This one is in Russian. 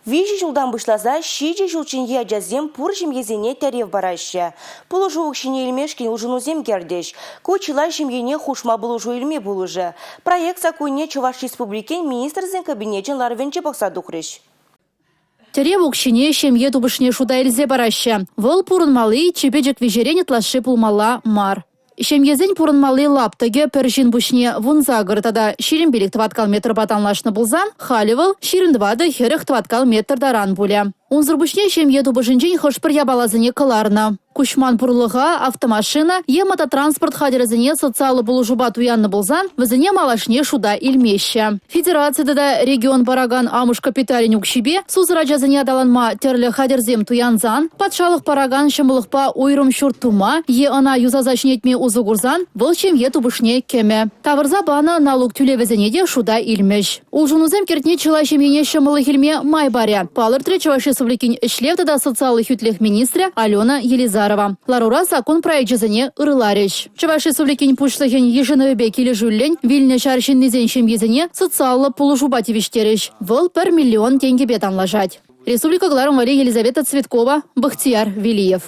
Вижи жылдан бышлаза, шиже жылчынге ажазем пуржим езене тәрев бараща. Пулыжу укшине илмешкен ужынузем кердеш. Кучила жемгене хушма булужу илме булужы. Проект сакуйне Чуваш Республикен министрзен кабинетен ларвенче бақса духрыш. Терев укшине шемье тубышне шуда илзе бараща. Вăл пурынмалы чепечек вежерене тлаши пулмала мар. Шемьезен пурынмалы лаптыге пәржин бушне вунза гыртада ширинбелік тваткал метр батанлашны булзан, халивал шириндвады херых тваткал метр даран буля. Унзыр бушне шемье тубышынчен хышпыр ябалазыне кыларна. Кушман пурлыға автомашина, мототранспорт хадерзіне социалы булужуба туянны булзан, візіне малашне шуда илмеща. Федерацияда да регион бараган амуш капиталин укшибе, сузыра жазыне адаланма терлі хадерзем туянзан, патшалық параган шымылықпа уйрым шурт тума, ана юзазачнетме узугурзан, выл шемье тубышне кеме. Тавырза баны налог тюлевізіне де шуда илмеш. Улжунузем кертне чыла шемьене шымылық илме май баря. Палыр Чуваш Республикин ишлевтада социалых ютлех министра Алена Елизарова. Ларура закон проект жазыне ырыларыш. Чуваш Республикин пушлыхен еженовебе келі жүллен, вильне шаршин низен шемьезіне социалы пулужуба тивиштерыш. Выл 1 миллион тенге бетанлажать. Республика Гларом Елизавета Цветкова, Бахтияр Велиев.